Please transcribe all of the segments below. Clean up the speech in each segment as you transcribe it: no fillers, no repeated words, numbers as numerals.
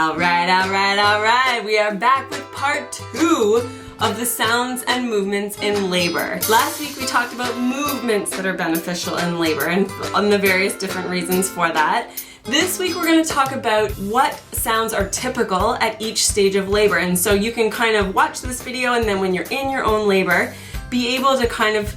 All right. We are back with part 2 of the sounds and movements in labor. Last week we talked about movements that are beneficial in labor and on the various different reasons for that. This week we're going to talk about what sounds are typical at each stage of labor. And so you can kind of watch this video and then when you're in your own labor, be able to kind of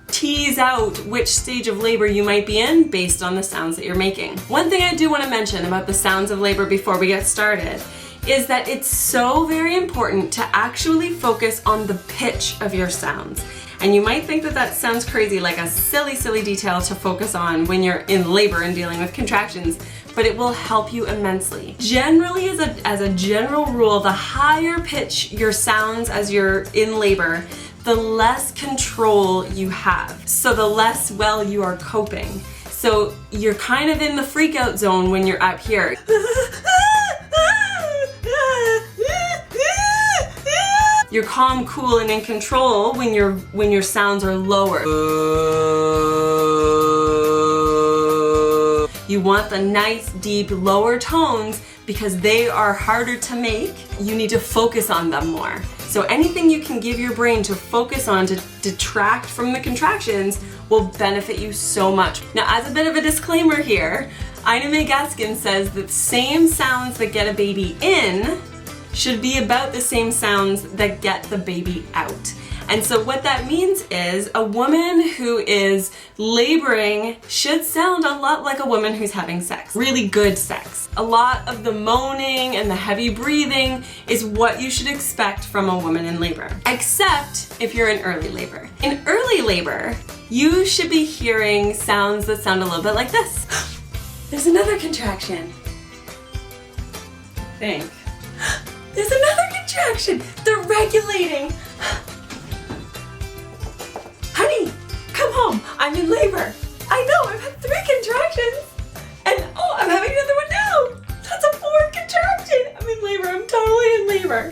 tease out which stage of labor you might be in based on the sounds that you're making. One thing I do want to mention about the sounds of labor before we get started is that it's so very important to actually focus on the pitch of your sounds. And you might think that that sounds crazy, like a silly detail to focus on when you're in labor and dealing with contractions, but it will help you immensely. Generally, as a general rule, the higher pitch your sounds as you're in labor, the less control you have. So the less well you are coping. So you're kind of in the freak out zone when you're up here. You're calm, cool, and in control when your sounds are lower. You want the nice, deep, lower tones because they are harder to make. You need to focus on them more. So anything you can give your brain to focus on to detract from the contractions will benefit you so much. Now, as a bit of a disclaimer here, Ina May Gaskin says that the same sounds that get a baby in should be about the same sounds that get the baby out. And so what that means is a woman who is laboring should sound a lot like a woman who's having sex, really good sex. A lot of the moaning and the heavy breathing is what you should expect from a woman in labor, except if you're in early labor. In early labor, you should be hearing sounds that sound a little bit like this. There's another contraction. I think. There's another contraction. They're regulating. Honey, come home. I'm in labor. I know, I've had 3 contractions. And oh, I'm having another one now. That's a 4th contraction. I'm in labor. I'm totally in labor.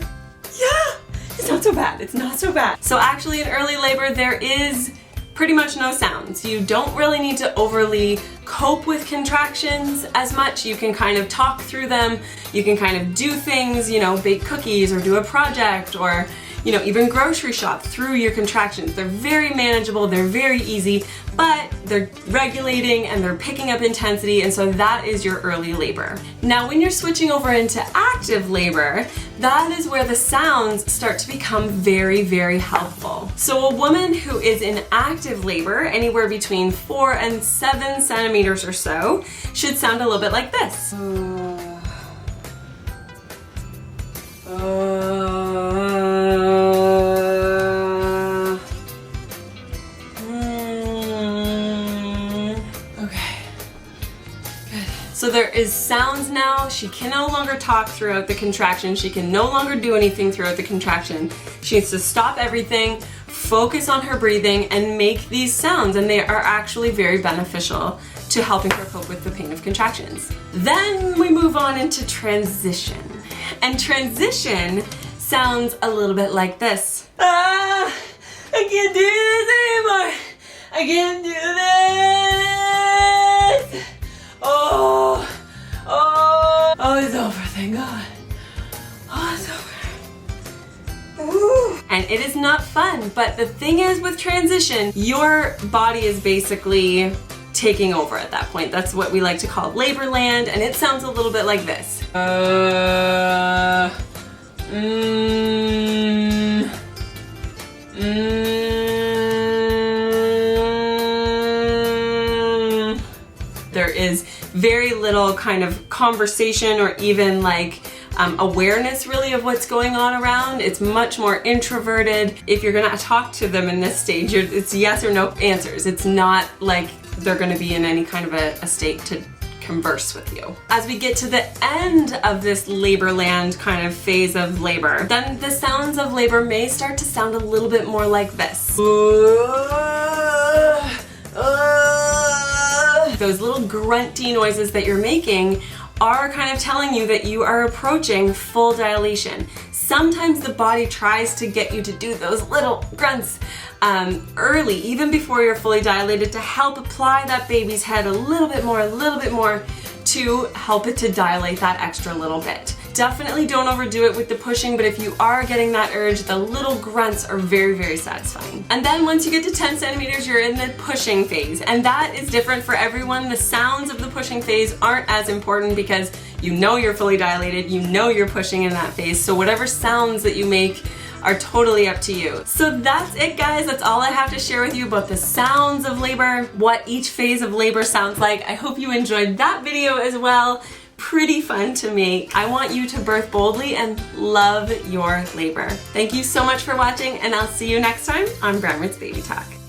Yeah, it's not so bad. It's not so bad. So actually in early labor, there is pretty much no sounds. You don't really need to overly cope with contractions as much. You can kind of talk through them. You can kind of do things, you know, bake cookies or do a project or, you know, even grocery shop through your contractions. They're very manageable, they're very easy, but they're regulating and they're picking up intensity, and so that is your early labor. Now, when you're switching over into active labor, that is where the sounds start to become very helpful. So a woman who is in active labor, anywhere between 4 and 7 centimeters or so, should sound a little bit like this. So there is sounds now. She can no longer talk throughout the contraction. She can no longer do anything throughout the contraction. She needs to stop everything, focus on her breathing, and make these sounds, and they are actually very beneficial to helping her cope with the pain of contractions. Then we move on into transition. And transition sounds a little bit like this. I can't do this anymore. I can't do this. Oh, it's over, thank God. Oh, it's over. Ooh. And it is not fun, but the thing is with transition, your body is basically taking over at that point. That's what we like to call labor land, and it sounds a little bit like this. There is very little kind of conversation or even like awareness really of what's going on around. It's much more introverted. If you're gonna talk to them in this stage, it's yes or no answers. It's not like they're gonna be in any kind of a state to converse with you. As we get to the end of this labor land kind of phase of labor, then the sounds of labor may start to sound a little bit more like this. Those little grunty noises that you're making are kind of telling you that you are approaching full dilation. Sometimes the body tries to get you to do those little grunts early, even before you're fully dilated, to help apply that baby's head a little bit more to help it to dilate that extra little bit. Definitely don't overdo it with the pushing, but if you are getting that urge, the little grunts are very, very satisfying. And then once you get to 10 centimeters, you're in the pushing phase. And that is different for everyone. The sounds of the pushing phase aren't as important because you know you're fully dilated, you know you're pushing in that phase, so whatever sounds that you make are totally up to you. So that's it, guys. That's all I have to share with you about the sounds of labor, what each phase of labor sounds like. I hope you enjoyed that video as well. Pretty fun to make. I want you to birth boldly and love your labor. Thank you so much for watching, and I'll see you next time on Grandma's Baby Talk.